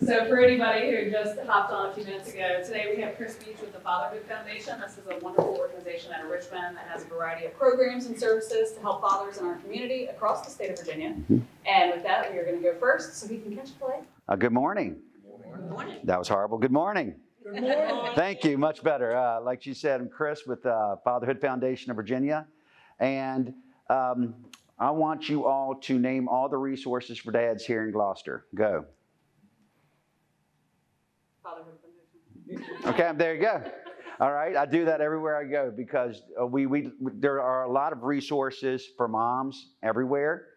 So for anybody who just hopped on a few minutes ago, today we have Chris Beach with the Fatherhood Foundation. This is a wonderful organization out of Richmond that has a variety of programs and services to help fathers in our community across the state of Virginia. And with that, we are going to go first so he can catch play. Good morning. Good morning. That was horrible. Good morning. Good morning. Thank you. Much better. Like she said, I'm Chris with the Fatherhood Foundation of Virginia. And I want you all to name all the resources for dads here in Gloucester. Go. Fatherhood Foundation. Okay, there you go. All right, I do that everywhere I go because there are a lot of resources for moms everywhere,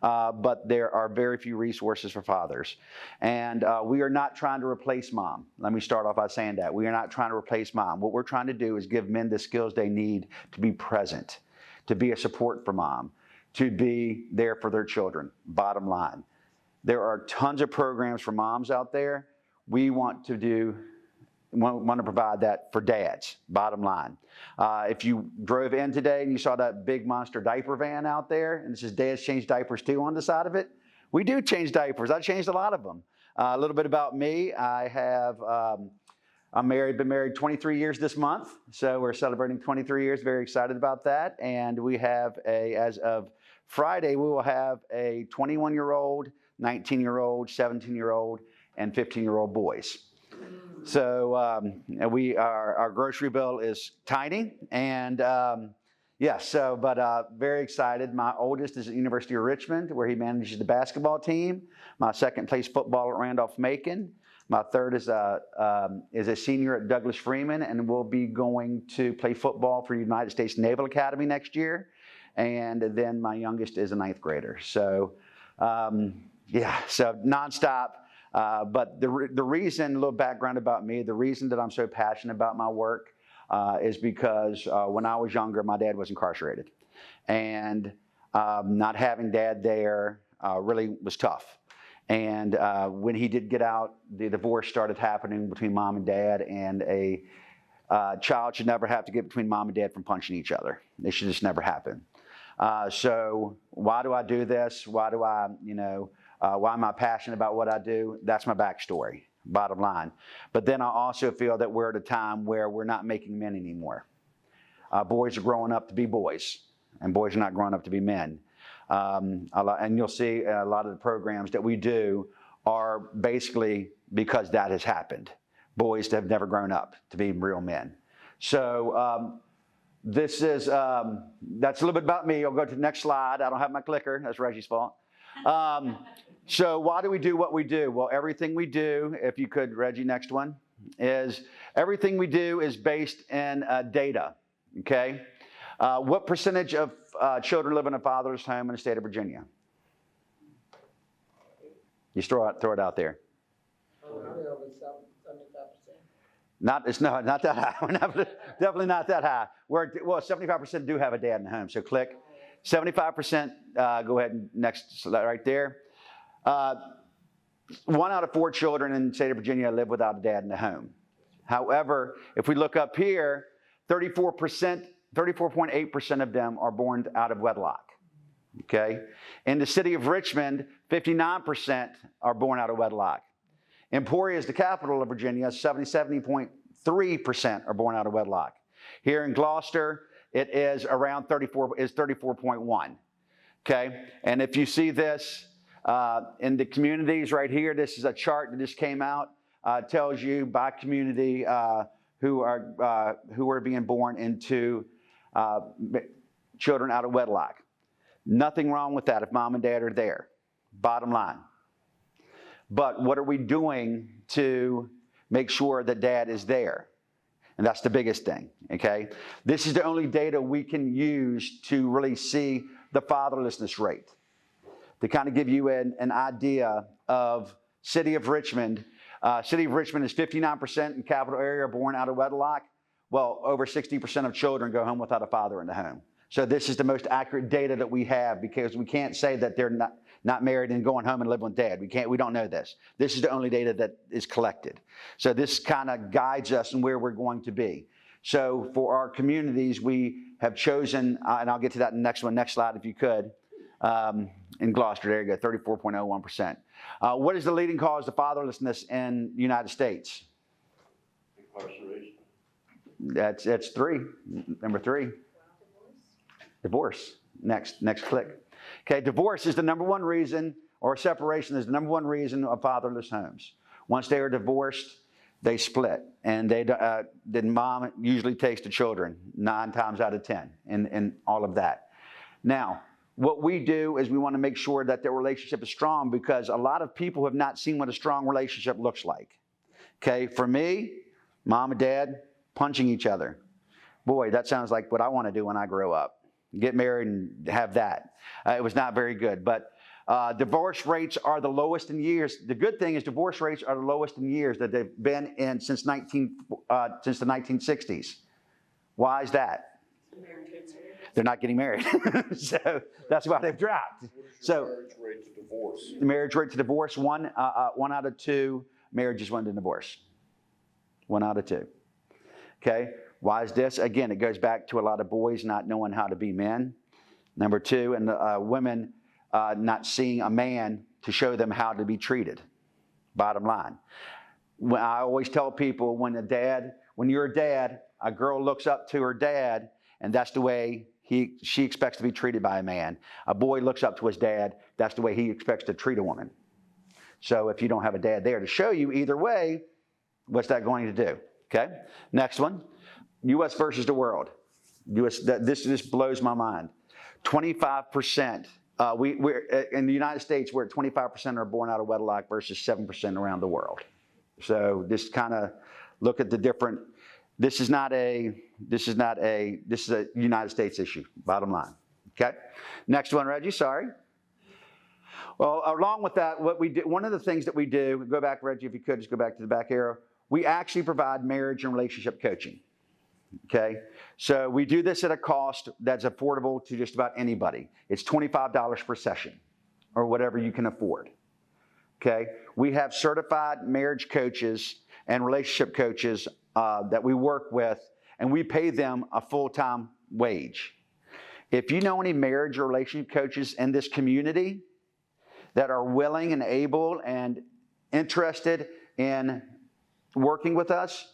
but there are very few resources for fathers. And we are not trying to replace mom. Let me start off by saying that. We are not trying to replace mom. What we're trying to do is give men the skills they need to be present, to be a support for mom, to be there for their children, bottom line. There are tons of programs for moms out there. We want to provide that for dads, bottom line. If you drove in today and you saw that big monster diaper van out there, and it says Dads Change Diapers Too on the side of it, we do change diapers. I changed a lot of them. A little bit about me. I'm married, been married 23 years this month, so we're celebrating 23 years, very excited about that. And we have as of Friday, we will have a 21-year-old, 19-year-old, 17-year-old, and 15-year-old boys. So our grocery bill is tiny, and very excited. My oldest is at the University of Richmond, where he manages the basketball team. My second plays football at Randolph-Macon. My third is a senior at Douglas Freeman, and will be going to play football for United States Naval Academy next year. And then my youngest is a 9th grader. So nonstop. But the reason, a little background about me, the reason that I'm so passionate about my work is because when I was younger, my dad was incarcerated. And not having dad there really was tough. And when he did get out, the divorce started happening between mom and dad, and a child should never have to get between mom and dad from punching each other. It should just never happen. So why do I do this? Why am I passionate about what I do? That's my backstory, bottom line. But then I also feel that we're at a time where we're not making men anymore. Boys are growing up to be boys, and boys are not growing up to be men. And you'll see a lot of the programs that we do are basically because that has happened. Boys have never grown up to be real men. So that's a little bit about me. I'll go to the next slide. I don't have my clicker. That's Reggie's fault. So why do we do what we do? Well, everything we do, if you could, Reggie, next one, is everything we do is based in data, okay? What percentage of children live in a fatherless home in the state of Virginia? Just throw it out there. Not that high. We're definitely not that high. 75% do have a dad in the home, so click. 75%, go ahead and next slide right there. 1 out of 4 children in the state of Virginia live without a dad in the home. However, if we look up here, 34.8% of them are born out of wedlock. Okay? In the city of Richmond, 59% are born out of wedlock. Emporia is the capital of Virginia, 70.3% are born out of wedlock. Here in Gloucester, it is around 34.1. Okay? And if you see this in the communities right here, this is a chart that just came out, tells you by community who are being born into children out of wedlock. Nothing wrong with that if mom and dad are there, bottom line. But what are we doing to make sure that dad is there? And that's the biggest thing, okay? This is the only data we can use to really see the fatherlessness rate. To kind of give you an idea of city of Richmond. City of Richmond is 59% in capital area born out of wedlock. Well, over 60% of children go home without a father in the home. So this is the most accurate data that we have, because we can't say that they're not married and going home and living with dad. We don't know this. This is the only data that is collected. So this kind of guides us in where we're going to be. So for our communities, we have chosen, and I'll get to that in the next one, next slide if you could. in Gloucester. There you go, 34.01%. What is the leading cause of fatherlessness in the United States? Incarceration. That's three. Number three. Divorce. Next click. Okay, divorce is the number one reason, or separation is the number one reason of fatherless homes. Once they are divorced, they split, and then mom usually takes the children 9 times out of 10, and all of that. Now, what we do is we want to make sure that their relationship is strong, because a lot of people have not seen what a strong relationship looks like. Okay, for me, mom and dad punching each other. Boy, that sounds like what I want to do when I grow up. Get married and have that. It was not very good, but divorce rates are the lowest in years. The good thing is divorce rates are the lowest in years that they've been in since the 1960s. Why is that? They're not getting married. So that's why they've dropped. So Marriage rate to divorce. the marriage rate to divorce, one out of 2 marriages went to divorce. 1 out of 2. Okay, why is this? Again, it goes back to a lot of boys not knowing how to be men. Number 2, and women not seeing a man to show them how to be treated. Bottom line. When I always tell people, when you're a dad, a girl looks up to her dad, and that's the way she expects to be treated by a man. A boy looks up to his dad, that's the way he expects to treat a woman. So if you don't have a dad there to show you either way, what's that going to do? Okay, next one, U.S. versus the world. This blows my mind. 25%. We're in the United States, we're at 25% are born out of wedlock versus 7% around the world. So this kind of look at the different. This is a United States issue. Bottom line. Okay. Next one, Reggie. Sorry. Well, along with that, what we do, one of the things that we do. Go back, Reggie, if you could just go back to the back arrow. We actually provide marriage and relationship coaching. Okay, so we do this at a cost that's affordable to just about anybody. It's $25 per session, or whatever you can afford. Okay, we have certified marriage coaches and relationship coaches that we work with, and we pay them a full-time wage. If you know any marriage or relationship coaches in this community that are willing and able and interested in working with us,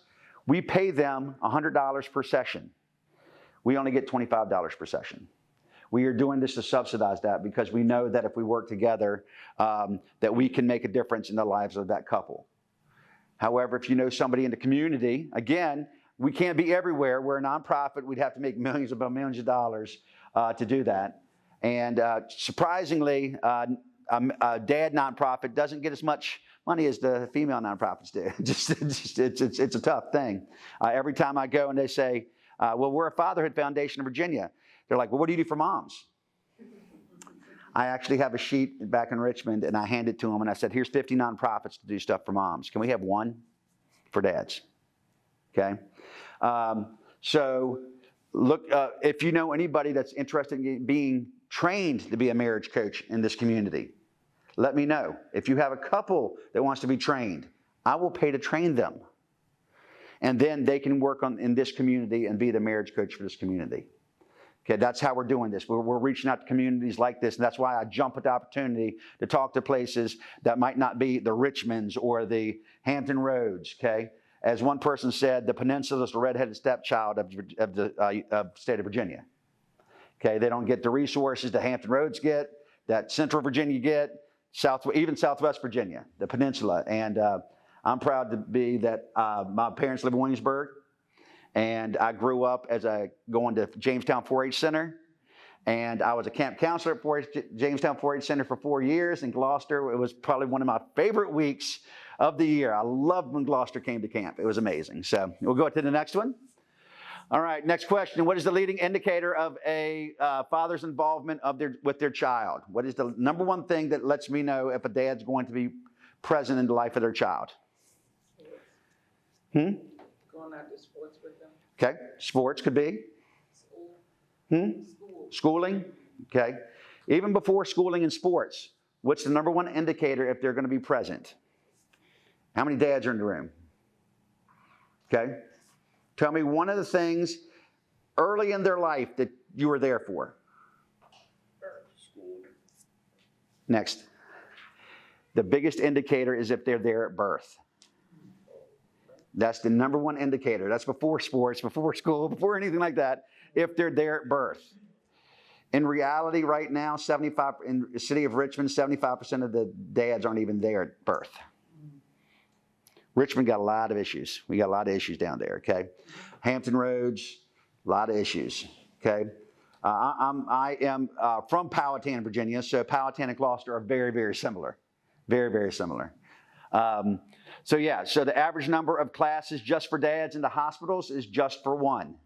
we pay them $100 per session. We only get $25 per session. We are doing this to subsidize that, because we know that if we work together, that we can make a difference in the lives of that couple. However, if you know somebody in the community, again, we can't be everywhere. We're a nonprofit. We'd have to make millions of dollars to do that. And surprisingly, a dad nonprofit doesn't get as much money as the female nonprofits do. It's a tough thing. Every time I go and they say, well, we're a Fatherhood Foundation of Virginia. They're like, well, what do you do for moms? I actually have a sheet back in Richmond, and I hand it to them, and I said, here's 50 nonprofits to do stuff for moms. Can we have one for dads? Okay. So look, if you know anybody that's interested in being trained to be a marriage coach in this community, let me know. If you have a couple that wants to be trained, I will pay to train them. And then they can work in this community and be the marriage coach for this community. Okay, that's how we're doing this. We're reaching out to communities like this, and that's why I jump at the opportunity to talk to places that might not be the Richmonds or the Hampton Roads, okay? As one person said, the peninsula is the redheaded stepchild of the state of Virginia. Okay, they don't get the resources the Hampton Roads get, that Central Virginia get, even Southwest Virginia, the peninsula. And I'm proud to be that my parents live in Williamsburg, and I grew up going to Jamestown 4-H Center, and I was a camp counselor at Jamestown 4-H Center for 4 years in Gloucester. It was probably one of my favorite weeks of the year. I loved when Gloucester came to camp. It was amazing. So we'll go to the next one. All right, next question. What is the leading indicator of a father's involvement with their child? What is the number one thing that lets me know if a dad's going to be present in the life of their child? Going out to sports with them. Okay, sports could be. School. Schooling, okay. Even before schooling and sports, what's the number one indicator if they're going to be present? How many dads are in the room? Okay. Tell me one of the things early in their life that you were there for. Next. The biggest indicator is if they're there at birth. That's the number one indicator. That's before sports, before school, before anything like that, if they're there at birth. In reality, right now, in the city of Richmond, 75% of the dads aren't even there at birth. Richmond got a lot of issues. We got a lot of issues down there, okay? Hampton Roads, a lot of issues, okay? I am from Powhatan, Virginia, so Powhatan and Gloucester are very, very similar. Very, very similar. So the average number of classes just for dads in the hospitals is just for one.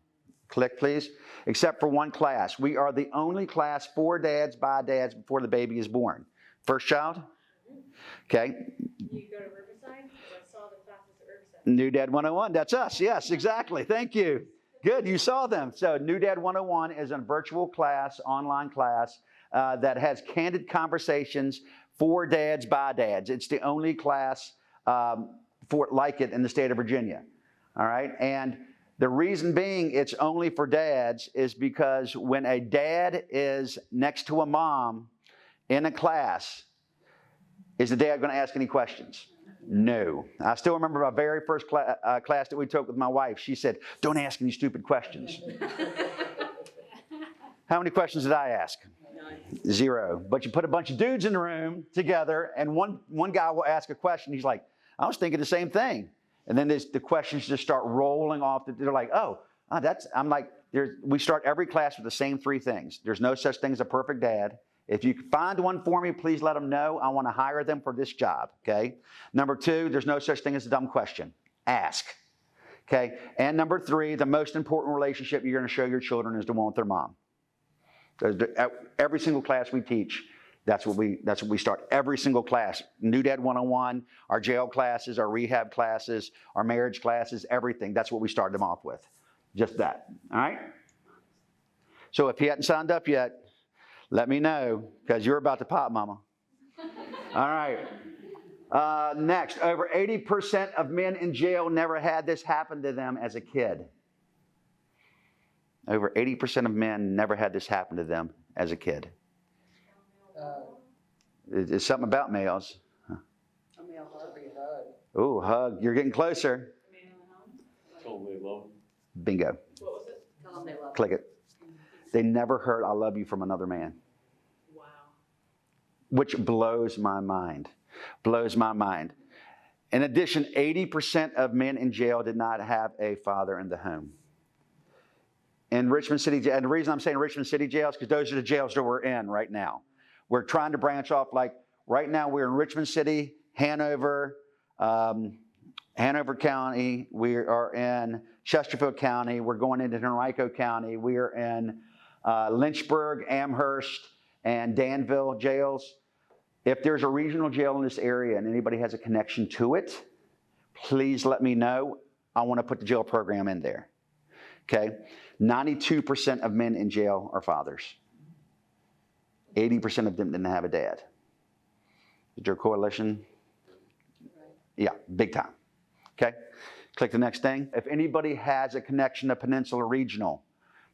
Click, please. Except for one class. We are the only class for dads by dads before the baby is born. First child? Okay. You go to Riverside? Because I saw the classes at Riverside. New Dad 101. That's us. Yes, exactly. Thank you. Good. You saw them. So New Dad 101 is a virtual class, online class, that has candid conversations for dads by dads. It's the only class like it in the state of Virginia. All right. And the reason being it's only for dads is because when a dad is next to a mom in a class, is the dad going to ask any questions? No. I still remember my very first class that we took with my wife. She said, "Don't ask any stupid questions." How many questions did I ask? None. 0. But you put a bunch of dudes in the room together, and one guy will ask a question. He's like, "I was thinking the same thing." And then the questions just start rolling off. They're like, I'm like, we start every class with the same 3 things. There's no such thing as a perfect dad. If you find one for me, please let them know. I want to hire them for this job, okay? Number 2, there's no such thing as a dumb question. Ask, okay? And number 3, the most important relationship you're going to show your children is the one with their mom. Every single class we teach, that's what we start. Every single class. New Dad 101, our jail classes, our rehab classes, our marriage classes, everything. That's what we start them off with. Just that, all right? So if you hadn't signed up yet, let me know, because you're about to pop, mama. All right. Next, over 80% of men in jail never had this happen to them as a kid. Over 80% of men never had this happen to them as a kid. It's something about males. A male heartbeat hug. Ooh, hug. You're getting closer. Tell them they love them. Bingo. What was it? Tell them they love Click it. They never heard "I love you" from another man. Wow. Which blows my mind. Blows my mind. In addition, 80% of men in jail did not have a father in the home. In Richmond City, and the reason I'm saying Richmond City jails, because those are the jails that we're in right now. We're trying to branch off, like right now we're in Richmond City, Hanover County, we are in Chesterfield County, we're going into Henrico County, we are in Lynchburg, Amherst, and Danville jails. If there's a regional jail in this area and anybody has a connection to it, please let me know. I want to put the jail program in there. Okay? 92% of men in jail are fathers. 80% of them didn't have a dad. Is there a correlation? Yeah, big time. Okay? Click the next thing. If anybody has a connection to Peninsula Regional,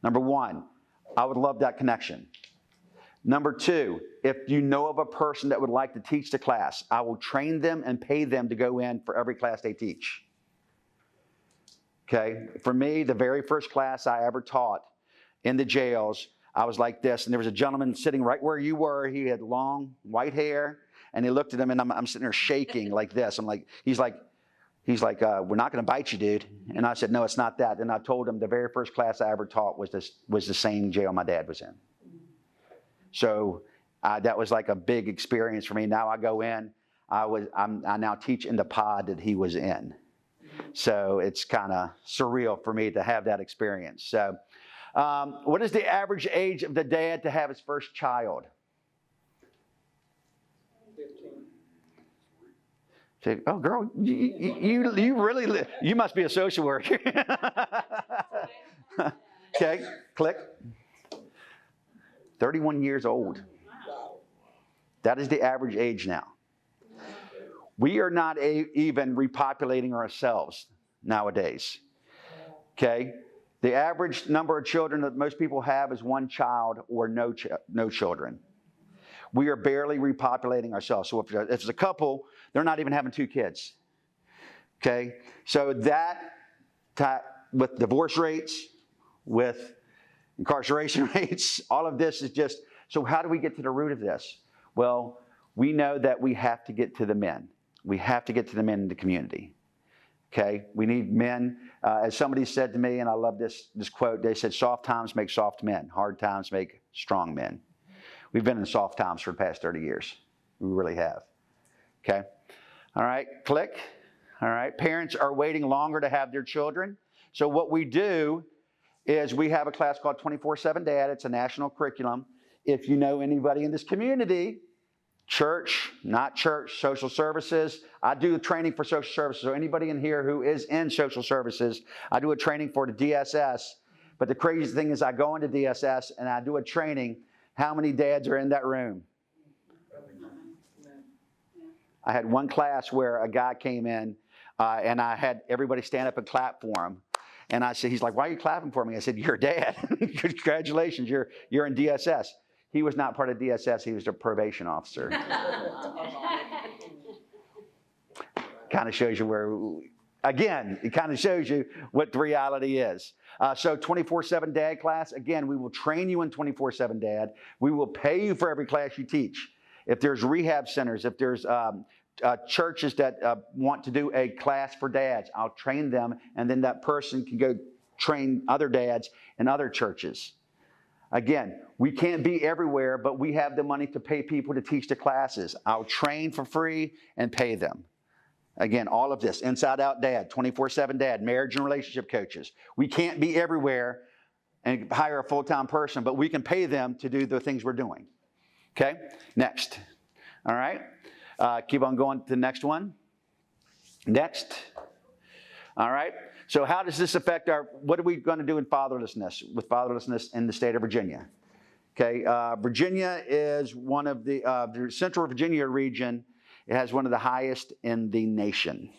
number 1, I would love that connection. Number 2, if you know of a person that would like to teach the class, I will train them and pay them to go in for every class they teach. Okay? For me, the very first class I ever taught in the jails, I was like this, and there was a gentleman sitting right where you were. He had long white hair, and he looked at him, and I'm sitting there shaking like this. He's like, "We're not going to bite you, dude." And I said, "No, it's not that." And I told him the very first class I ever taught was the same jail my dad was in. So that was like a big experience for me. Now I go in, I now teach in the pod that he was in. So it's kind of surreal for me to have that experience. So what is the average age of the dad to have his first child? 15. Oh, girl, you really, you must be a social worker. Okay, click. 31 years old. Wow. That is the average age now. We are not even repopulating ourselves nowadays. Okay? The average number of children that most people have is 1 child or no children. We are barely repopulating ourselves. So if it's a couple, they're not even having 2 kids. Okay? So that, with divorce rates, with incarceration rates, all of this is just, so how do we get to the root of this? Well, we know that we have to get to the men. We have to get to the men in the community. Okay? We need men. As somebody said to me, and I love this quote, they said, soft times make soft men. Hard times make strong men. We've been in soft times for the past 30 years. We really have. Okay? All right, click. All right, parents are waiting longer to have their children. So what we do is we have a class called 24/7 Dad. It's a national curriculum. If you know anybody in this community, church, not church, social services, I do training for social services. So anybody in here who is in social services, I do a training for the DSS. But the crazy thing is I go into DSS and I do a training. How many dads are in that room? I had one class where a guy came in and I had everybody stand up and clap for him. And I said, he's like, why are you clapping for me? I said, you're a dad. Congratulations, you're in DSS. He was not part of DSS, he was a probation officer. Kind of shows you where, again, it kind of shows you what the reality is. So 24/7 Dad class, again, we will train you in 24/7 Dad. We will pay you for every class you teach. If there's rehab centers, if there's churches that want to do a class for dads, I'll train them, and then that person can go train other dads in other churches. Again, we can't be everywhere, but we have the money to pay people to teach the classes. I'll train for free and pay them. Again, all of this, Inside Out Dad, 24/7 Dad, marriage and relationship coaches. We can't be everywhere and hire a full-time person, but we can pay them to do the things we're doing. Okay, next. All right, keep on going to the next one. Next. All right, so how does this affect what are we going to do with fatherlessness in the state of Virginia? Okay, Virginia is one of the Central Virginia region. It has one of the highest in the nation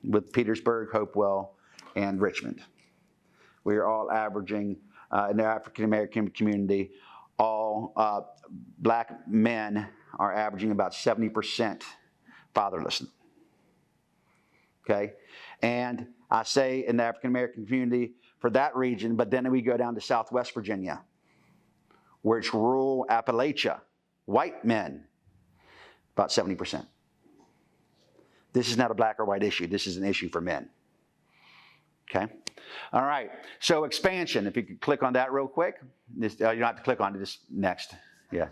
with Petersburg, Hopewell, and Richmond. We are all averaging in the African-American community, all black men are averaging about 70% fatherless. Okay? And I say in the African-American community for that region, but then we go down to Southwest Virginia, where it's rural Appalachia, white men, about 70%. This is not a black or white issue. This is an issue for men. Okay? All right. So expansion, if you could click on that real quick. You don't have to click on it, just next. Yeah.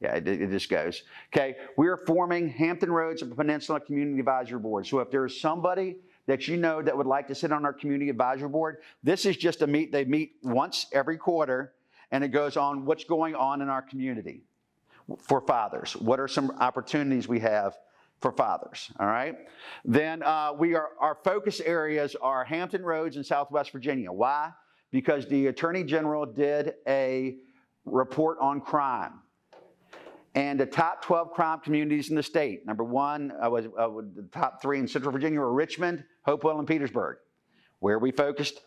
Yeah, it just goes. Okay, we are forming Hampton Roads and Peninsula Community Advisory Board. So if there's somebody that you know that would like to sit on our Community Advisory Board, this is just a meet. They meet once every quarter, and it goes on what's going on in our community for fathers. What are some opportunities we have for fathers, all right? Then our focus areas are Hampton Roads and Southwest Virginia. Why? Because the Attorney General did a report on crime. And the top 12 crime communities in the state, number one, the top 3 in Central Virginia were Richmond, Hopewell, and Petersburg. Where we focused?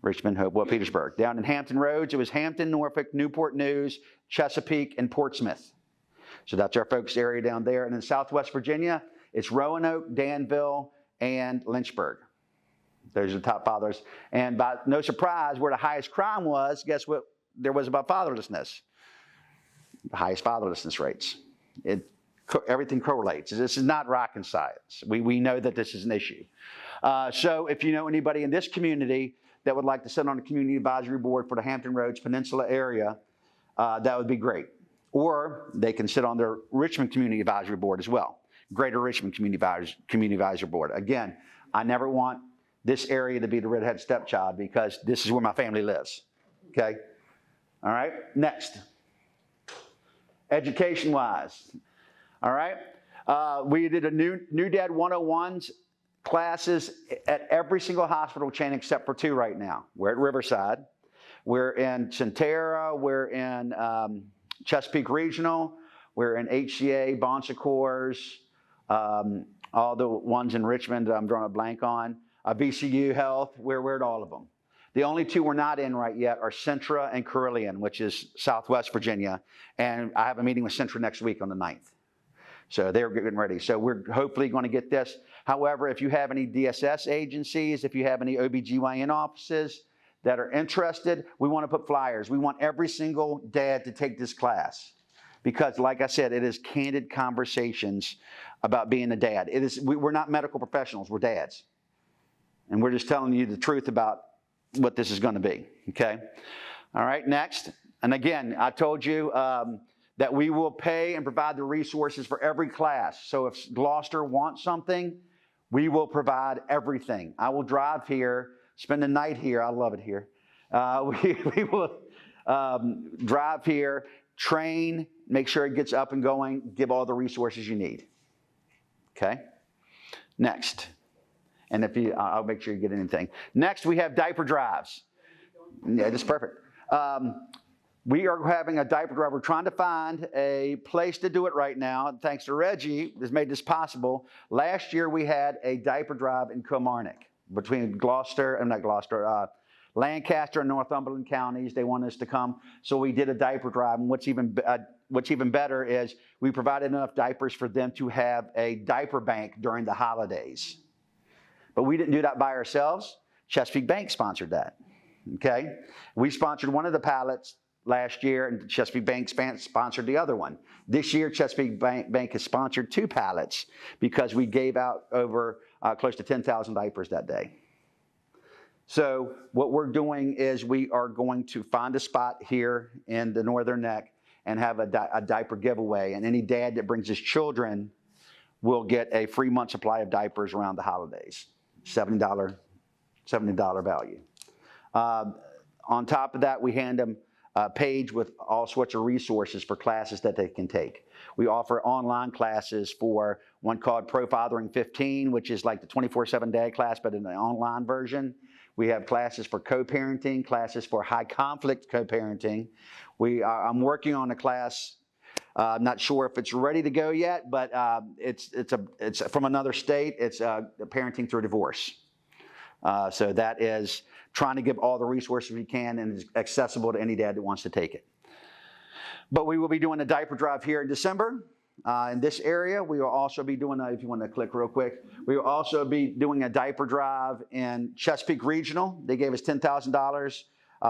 Richmond, Hopewell, Petersburg. Down in Hampton Roads, it was Hampton, Norfolk, Newport News, Chesapeake, and Portsmouth. So that's our focus area down there. And in Southwest Virginia, it's Roanoke, Danville, and Lynchburg. Those are the top fathers. And by no surprise, where the highest crime was, guess what there was about fatherlessness? The highest fatherlessness rates. Everything correlates. This is not rocket science. We know that this is an issue. So if you know anybody in this community that would like to sit on the Community Advisory Board for the Hampton Roads Peninsula area, that would be great. Or they can sit on their Richmond Community Advisory Board as well. Greater Richmond Community Advisory Board. Again, I never want this area to be the redhead stepchild because this is where my family lives. Okay? All right? Next. Education-wise. All right? We did a new Dad 101s classes at every single hospital chain except for 2 right now. We're at Riverside. We're in Centera. We're in Chesapeake Regional. We're in HCA, Bon Secours, all the ones in Richmond that I'm drawing a blank on. VCU Health, we're at all of them. The only two we're not in right yet are Centra and Carillion, which is Southwest Virginia. And I have a meeting with Centra next week on the 9th. So they're getting ready. So we're hopefully going to get this. However, if you have any DSS agencies, if you have any OBGYN offices that are interested, we want to put flyers. We want every single dad to take this class. Because like I said, it is candid conversations about being a dad. We're not medical professionals, we're dads. And we're just telling you the truth about what this is going to be, okay? All right, next. And again, I told you that we will pay and provide the resources for every class. So if Gloucester wants something, we will provide everything. I will drive here, spend the night here. I love it here. We will drive here, train, make sure it gets up and going, give all the resources you need, okay? Next. And if you, I'll make sure you get anything. Next, we have diaper drives. Yeah, that's perfect. We are having a diaper drive. We're trying to find a place to do it right now. And thanks to Reggie, has made this possible. Last year, we had a diaper drive in Kilmarnock between Lancaster and Northumberland counties. They wanted us to come, so we did a diaper drive. And what's even better is we provided enough diapers for them to have a diaper bank during the holidays. But we didn't do that by ourselves. Chesapeake Bank sponsored that, okay? We sponsored one of the pallets last year, and Chesapeake Bank sponsored the other one. This year, Chesapeake Bank has sponsored 2 pallets because we gave out over close to 10,000 diapers that day. So what we're doing is we are going to find a spot here in the Northern Neck and have a diaper giveaway, and any dad that brings his children will get a free month supply of diapers around the holidays. $70 value. On top of that, we hand them a page with all sorts of resources for classes that they can take. We offer online classes for one called Pro Fathering 15, which is like the 24/7 dad class, but in the online version. We have classes for co-parenting, classes for high conflict co-parenting. I'm working on a class. I'm not sure if it's ready to go yet, but it's from another state. It's parenting through divorce. So that is trying to give all the resources we can and is accessible to any dad that wants to take it. But we will be doing a diaper drive here in December. In this area, we will also be doing, if you want to click real quick, we will also be doing a diaper drive in Chesapeake Regional. They gave us $10,000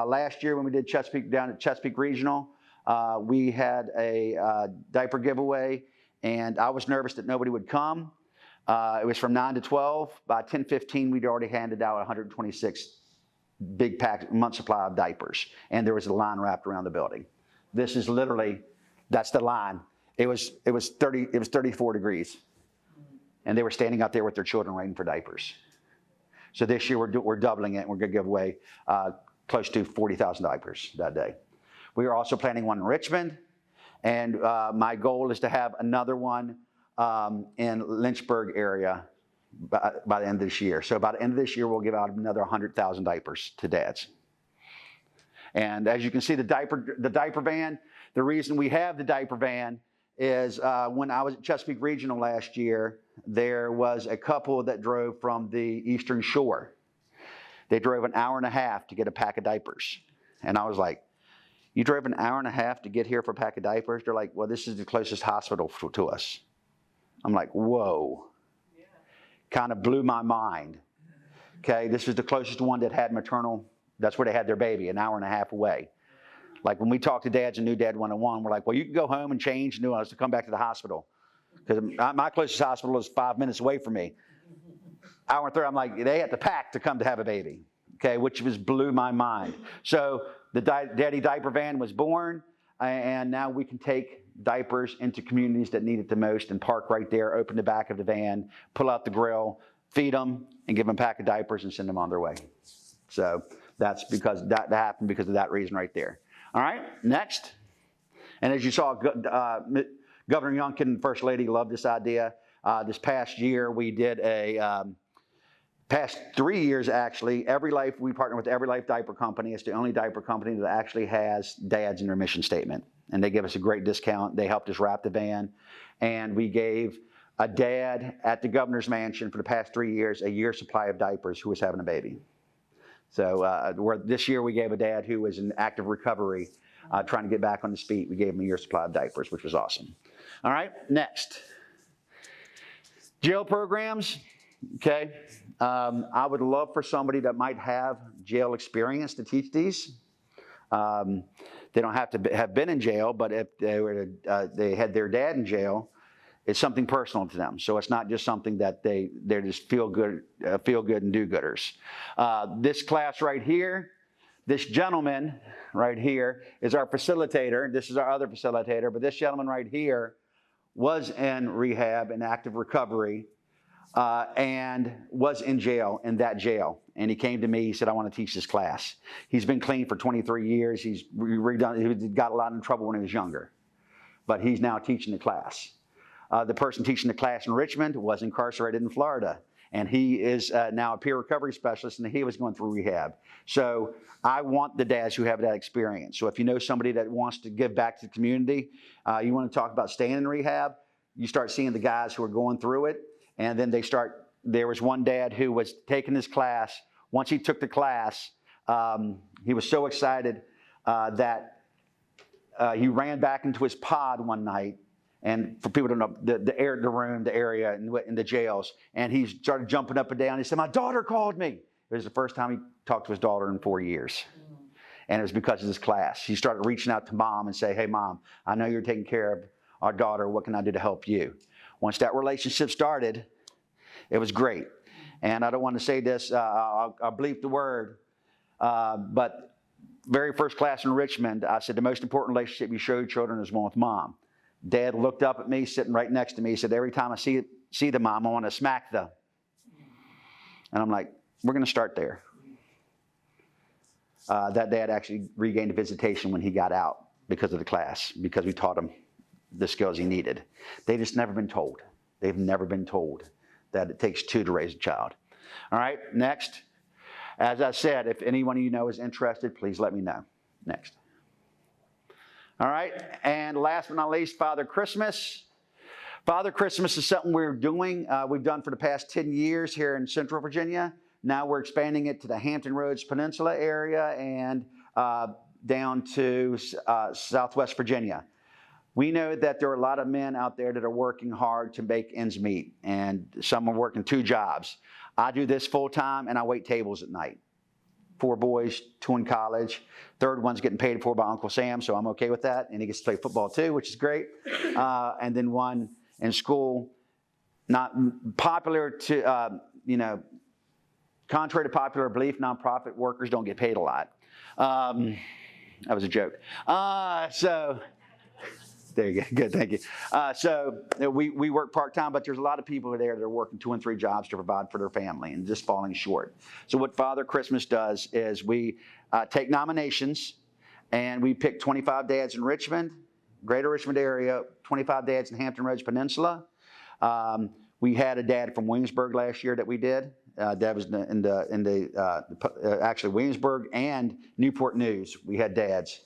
last year when we did down at Chesapeake Regional. We had a diaper giveaway, and I was nervous that nobody would come. It was from 9 to 12. By 10:15, we'd already handed out 126 big pack month supply of diapers, and there was a line wrapped around the building. This is literally, that's the line. It was 34 degrees, and they were standing out there with their children waiting for diapers. So this year we're doubling it, and we're going to give away close to 40,000 diapers that day. We are also planning one in Richmond, and my goal is to have another one in Lynchburg area by the end of this year. So by the end of this year, we'll give out another 100,000 diapers to dads. And as you can see, the diaper van, the reason we have the diaper van is when I was at Chesapeake Regional last year, there was a couple that drove from the Eastern Shore. They drove an hour and a half to get a pack of diapers. And I was like, you drove an hour and a half to get here for a pack of diapers? They're like, well, this is the closest hospital to us. I'm like, whoa. Yeah. Kind of blew my mind. Okay, this is the closest one that had maternal, that's where they had their baby, an hour and a half away. Like when we talk to dads in New Dad 101, we're like, well, you can go home and change and do us to come back to the hospital. Because my closest hospital is 5 minutes away from me. Hour and 30, I'm like, they had to pack to come to have a baby. Okay, which just blew my mind. So the Daddy Diaper Van was born, and now we can take diapers into communities that need it the most and park right there, open the back of the van, pull out the grill, feed them, and give them a pack of diapers and send them on their way. So that's because that happened because of that reason right there. All right, next. And as you saw, Governor Youngkin and First Lady loved this idea. This past year, we did past 3 years actually, we partner with Every Life Diaper Company. It's the only diaper company that actually has dads in their mission statement. And they give us a great discount. They helped us wrap the van. And we gave a dad at the governor's mansion for the past 3 years a year's supply of diapers who was having a baby. So this year we gave a dad who was in active recovery, trying to get back on his feet. We gave him a year's supply of diapers, which was awesome. All right, next. Jail programs, okay. I would love for somebody that might have jail experience to teach these. They don't have to have been in jail, but if they had their dad in jail, it's something personal to them. So it's not just something that they're just feel good and do-gooders. This class right here, this gentleman right here is our facilitator. This is our other facilitator, but this gentleman right here was in rehab and active recovery and was in jail, in that jail. And he came to me, he said, I want to teach this class. He's been clean for 23 years. He got a lot in trouble when he was younger, but he's now teaching the class. The person teaching the class in Richmond was incarcerated in Florida, and he is now a peer recovery specialist, and he was going through rehab. So I want the dads who have that experience. So if you know somebody that wants to give back to the community, you want to talk about staying in rehab, you start seeing the guys who are going through it, and then there was one dad who was taking this class. Once he took the class, he was so excited that he ran back into his pod one night. And for people to know, the area in the jails, and he started jumping up and down. He said, my daughter called me. It was the first time he talked to his daughter in 4 years. And it was because of this class. He started reaching out to mom and say, hey, mom, I know you're taking care of our daughter. What can I do to help you? Once that relationship started, it was great. And I don't want to say this, I'll bleep the word, but very first class in Richmond, I said the most important relationship you show your children is one with mom. Dad looked up at me, sitting right next to me. He said, every time I see the mom, I want to smack them. And I'm like, we're going to start there. That dad actually regained a visitation when he got out because of the class, because we taught him the skills he needed. They've just never been told. They've never been told that it takes two to raise a child. All right, next. As I said, if anyone you know is interested, please let me know. Next. All right, and last but not least, Father Christmas. Father Christmas is something we're doing. We've done for the past 10 years here in Central Virginia. Now we're expanding it to the Hampton Roads Peninsula area and down to Southwest Virginia. We know that there are a lot of men out there that are working hard to make ends meet, and some are working 2 jobs. I do this full time, and I wait tables at night. 4 boys, 2 in college. 3rd one's getting paid for by Uncle Sam, so I'm okay with that. And he gets to play football too, which is great. And then 1 in school. Not popular to, contrary to popular belief, nonprofit workers don't get paid a lot. That was a joke. There you go. Good, thank you. So we work part-time, but there's a lot of people there that are working 2 and 3 jobs to provide for their family and just falling short. So what Father Christmas does is we take nominations, and we pick 25 dads in Richmond, greater Richmond area, 25 dads in Hampton Roads Peninsula. We had a dad from Williamsburg last year that we did. That was actually Williamsburg and Newport News. We had dads.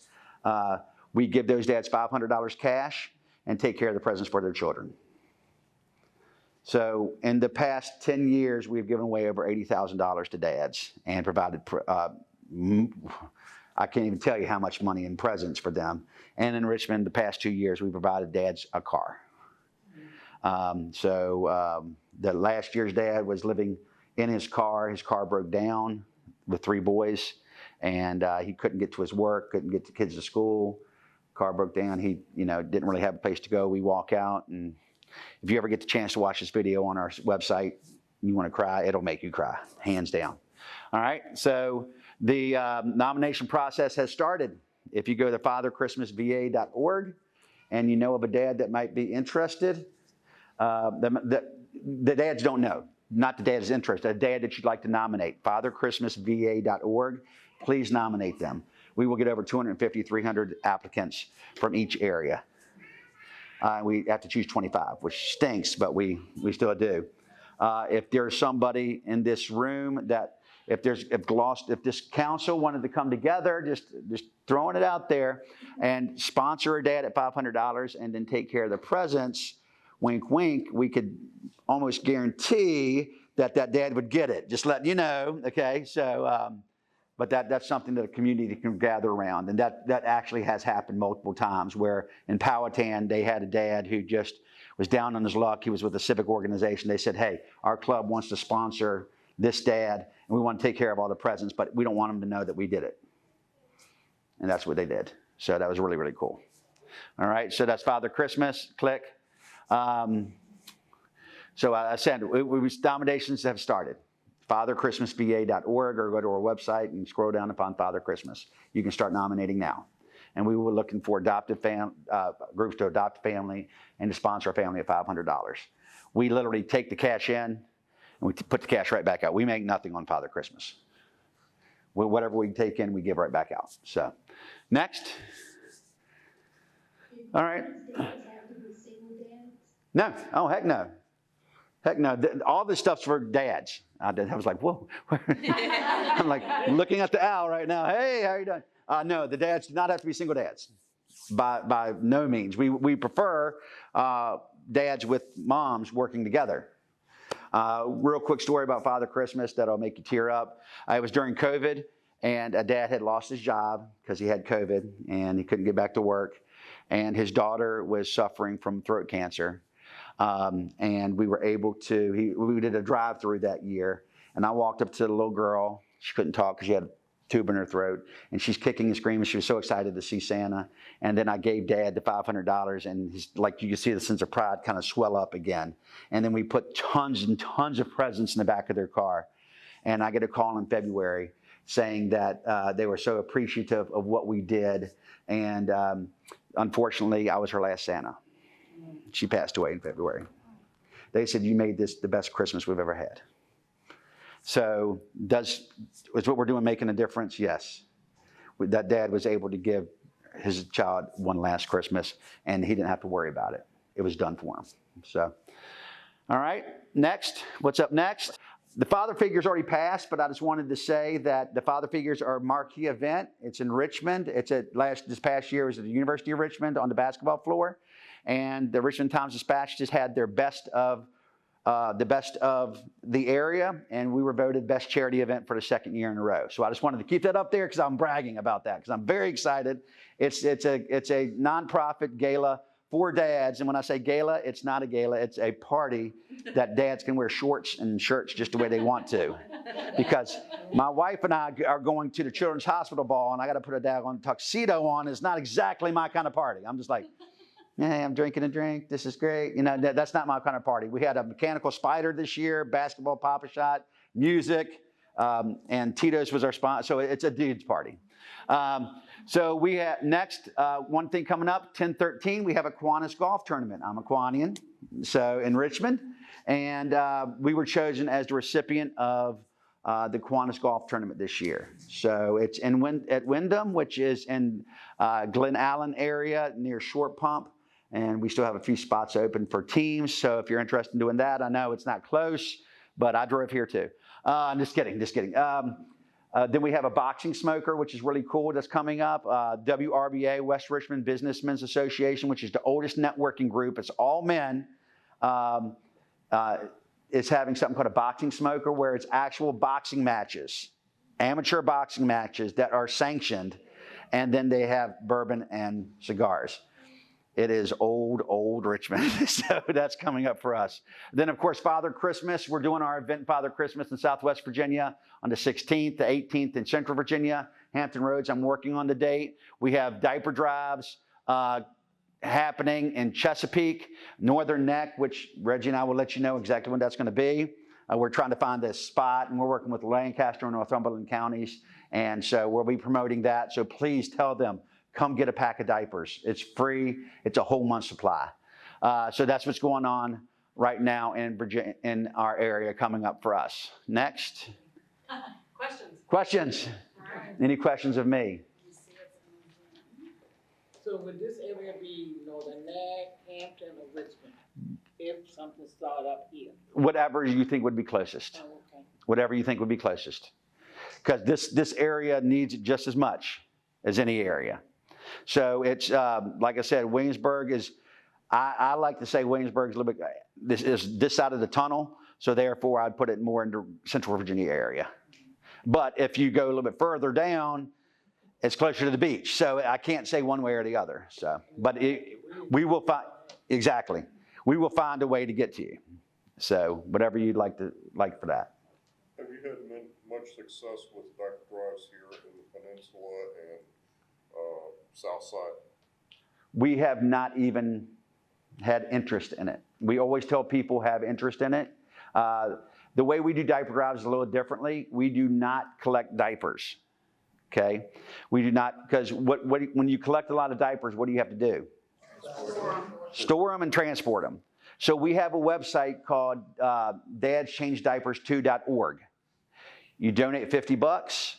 We give those dads $500 cash and take care of the presents for their children. So in the past 10 years, we've given away over $80,000 to dads and provided, I can't even tell you how much money in presents for them. And in Richmond, the past 2 years, we provided dads a car. The last year's dad was living in his car. His car broke down with 3 boys, and he couldn't get to his work, couldn't get the kids to school. Car broke down. He, didn't really have a place to go. We walk out, and if you ever get the chance to watch this video on our website, you want to cry, it'll make you cry, hands down. All right, so the nomination process has started. If you go to fatherchristmasva.org and you know of a dad that might be interested, the dads don't know, not the dad is interested, a dad that you'd like to nominate, fatherchristmasva.org, please nominate them. We will get over 250, 300 applicants from each area. We have to choose 25, which stinks, but we still do. If there's somebody in this room that, if this council wanted to come together, just throwing it out there, and sponsor a dad at $500 and then take care of the presents, wink, wink, we could almost guarantee that dad would get it. Just letting you know, okay? So but that's something that a community can gather around. And that actually has happened multiple times, where in Powhatan, they had a dad who just was down on his luck. He was with a civic organization. They said, hey, our club wants to sponsor this dad, and we want to take care of all the presents, but we don't want them to know that we did it. And that's what they did. So that was really, really cool. All right, so that's Father Christmas, click. So I said, nominations have started. FatherChristmasVA.org, or go to our website and scroll down and find Father Christmas. You can start nominating now. And we were looking for groups to adopt a family and to sponsor a family at $500. We literally take the cash in and we put the cash right back out. We make nothing on Father Christmas. Whatever we take in, we give right back out. So, next. All right. No. Oh, heck no. Heck no. All this stuff's for dads. I was like, whoa. I'm like looking at the owl right now. Hey, how you doing? No, the dads do not have to be single dads. By no means. We prefer dads with moms working together. Real quick story about Father Christmas that'll make you tear up. It was during COVID, and a dad had lost his job because he had COVID and he couldn't get back to work. And his daughter was suffering from throat cancer. And we were able to, we did a drive-through that year. And I walked up to the little girl. She couldn't talk because she had a tube in her throat. And she's kicking and screaming. She was so excited to see Santa. And then I gave Dad the $500. And he's, like, you can see the sense of pride kind of swell up again. And then we put tons and tons of presents in the back of their car. And I get a call in February saying that they were so appreciative of what we did. And unfortunately, I was her last Santa. She passed away in February. They said, you made this the best Christmas we've ever had. So is what we're doing making a difference? Yes. That dad was able to give his child one last Christmas, and he didn't have to worry about it. It was done for him. So, all right, next. What's up next? The Father Figures already passed, but I just wanted to say that the Father Figures are a marquee event. It's in Richmond. This past year was at the University of Richmond on the basketball floor. And the Richmond Times-Dispatch just had their best of the area, and we were voted best charity event for the second year in a row. So I just wanted to keep that up there because I'm bragging about that, because I'm very excited. It's a nonprofit gala for dads, and when I say gala, it's not a gala, it's a party that dads can wear shorts and shirts just the way they want to. Because my wife and I are going to the Children's Hospital Ball, and I got to put a daggone tuxedo on. It's not exactly my kind of party. I'm just like, hey, I'm drinking a drink. This is great. You know, that's not my kind of party. We had a mechanical spider this year, basketball pop-a-shot, music, and Tito's was our sponsor. So it's a dude's party. So we have next, one thing coming up, 10/13, we have a Kiwanis golf tournament. I'm a Kiwanian, so in Richmond. And we were chosen as the recipient of the Kiwanis golf tournament this year. So it's at Wyndham, which is in Glen Allen area near Short Pump. And we still have a few spots open for teams. So if you're interested in doing that, I know it's not close, but I drove here too. I'm just kidding. Then we have a boxing smoker, which is really cool, that's coming up. WRBA, West Richmond Businessmen's Association, which is the oldest networking group. It's all men. Is having something called a boxing smoker, where it's actual boxing matches, amateur boxing matches that are sanctioned. And then they have bourbon and cigars. It is old Richmond, so that's coming up for us. Then, of course, Father Christmas. We're doing our event, Father Christmas, in Southwest Virginia on the 16th, the 18th in Central Virginia, Hampton Roads. I'm working on the date. We have diaper drives happening in Chesapeake, Northern Neck, which Reggie and I will let you know exactly when that's going to be. We're trying to find this spot, and we're working with Lancaster and Northumberland counties, and so we'll be promoting that. So please tell them, come get a pack of diapers. It's free. It's a whole month's supply. So that's what's going on right now in Virginia, in our area, coming up for us. Next. Questions? Right. Any questions of me? So would this area be Northern Neck, Hampton, or Richmond, if something started up here? Whatever you think would be closest. Oh, okay. Whatever you think would be closest. Because this area needs it just as much as any area. So it's, like I said, Williamsburg is, I like to say Williamsburg is a little bit, this is this side of the tunnel, so therefore I'd put it more into Central Virginia area. But if you go a little bit further down, it's closer to the beach. So I can't say one way or the other. So, but we will find, exactly. We will find a way to get to you. So whatever you'd like for that. Have you had much success with diaper drives here in the peninsula and south side? We have not even had interest in it. We always tell people have interest in it. The way we do diaper drives is a little differently. We do not collect diapers. Okay, we do not, because when you collect a lot of diapers, what do you have to do? Store them and transport them. So we have a website called dadschangediapers2.org. You donate $50.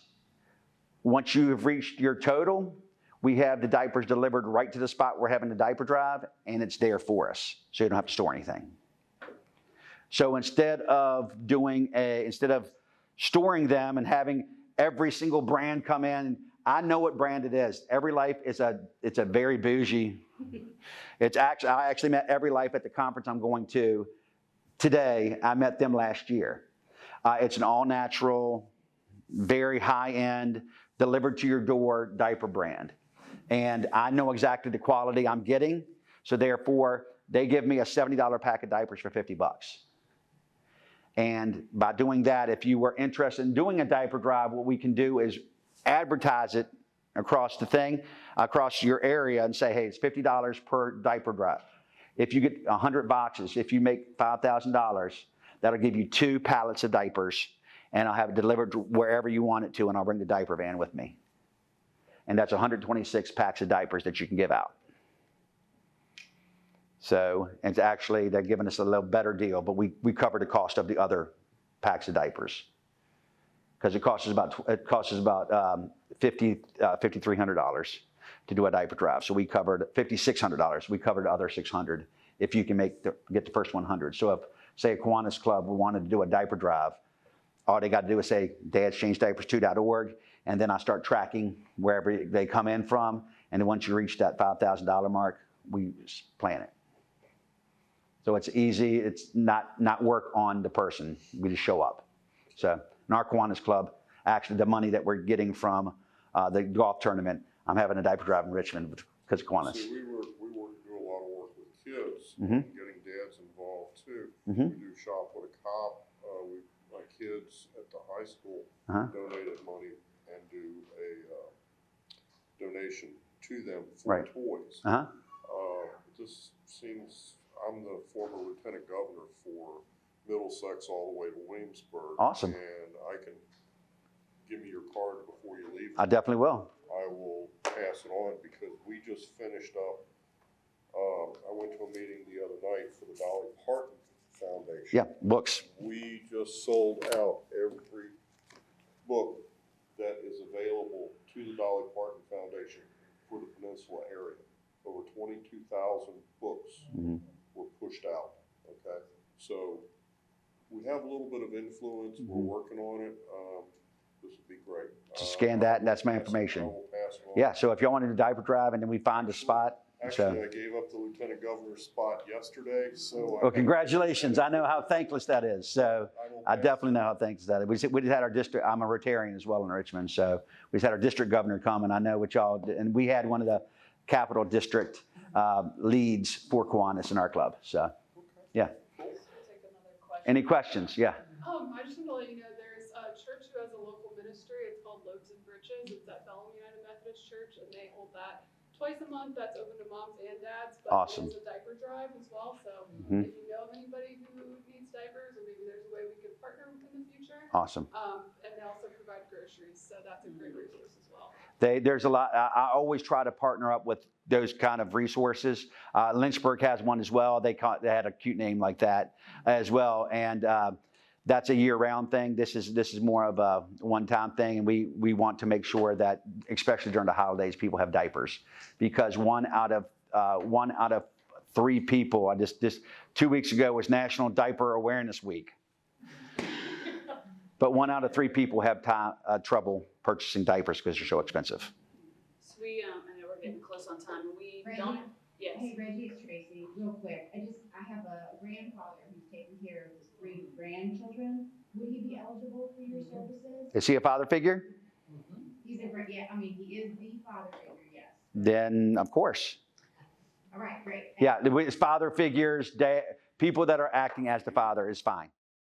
Once you have reached your total, we have the diapers delivered right to the spot we're having the diaper drive, and it's there for us, so you don't have to store anything. So instead of storing them and having every single brand come in, I know what brand it is. Every Life it's a very bougie. I actually met Every Life at the conference I'm going to today. I met them last year. It's an all-natural, very high-end, delivered to your door diaper brand. And I know exactly the quality I'm getting, so therefore they give me a $70 pack of diapers for $50. And by doing that, if you were interested in doing a diaper drive, what we can do is advertise it across your area and say, hey, it's $50 per diaper drive. If you get 100 boxes, if you make $5,000, that'll give you 2 pallets of diapers, and I'll have it delivered wherever you want it to, and I'll bring the diaper van with me. And that's 126 packs of diapers that you can give out. So it's actually, they're giving us a little better deal, but we cover the cost of the other packs of diapers. Because it costs us about $5,300 to do a diaper drive. So we covered $5,600. We covered the other $600 if you can get the first 100. So if, say, a Kiwanis Club wanted to do a diaper drive, all they got to do is say dadschangediapers2.org, and then I start tracking wherever they come in from. And then once you reach that $5,000 mark, we plan it. So it's easy. It's not work on the person. We just show up. So in our Kiwanis Club, actually the money that we're getting from the golf tournament, I'm having a diaper drive in Richmond because of Kiwanis. See, we do a lot of work with kids, getting dads involved too. We do Shop with a Cop. My kids at the high school donated money and do a donation to them for toys. This seems, I'm the former lieutenant governor for Middlesex all the way to Williamsburg. Awesome. And I can give me your card before you leave. I definitely will. I will pass it on because we just finished up. I went to a meeting the other night for the Dolly Parton Foundation. Yeah, books. We just sold out every book that is available to the Dolly Parton Foundation for the Peninsula area. Over 22,000 books were pushed out, okay? So we have a little bit of influence. We're working on it. This would be great. Just scan that, and that's my information. I will pass it on. Yeah, so if y'all wanted to diaper drive and then we find a spot. Actually, I gave up the lieutenant governor's spot yesterday, so. Well, congratulations. I know how thankless that is. So I definitely know how thankless that is. We just had our district, I'm a Rotarian as well in Richmond, so we just had our district governor come, and I know what y'all did. And we had one of the Capital District leads for Kiwanis in our club. So, yeah. Take another question. Any questions? Yeah. I just want to let you know there's a church who has a local ministry. It's called Loaves and Britches. It's at Bellum United Methodist Church, and they hold that twice a month. That's open to moms and dads. But Awesome. It's a diaper drive as well. So if you know of anybody who needs diapers, or maybe there's a way we could partner in the future. Awesome. And they also provide groceries, so that's a great resource as well. There's a lot. I always try to partner up with those kind of resources. Lynchburg has one as well. They had a cute name like that as well, and that's a year-round thing. This is more of a one-time thing, and we want to make sure that, especially during the holidays, people have diapers, because one out of 3 people. This 2 weeks ago was National Diaper Awareness Week. But 1 out of 3 people have trouble purchasing diapers because they're so expensive. So I know we're getting close on time. We Reggie? don't. Yes. Hey Reggie, it's Tracy. Real quick, I have a grandfather who's taking care of his great grandchildren, would he be eligible for your services? Is he a father figure? He's a great, yeah, I mean, he is the father figure, yes. Then, of course. All right, great. Yeah, it's father figures, people that are acting as the father is fine.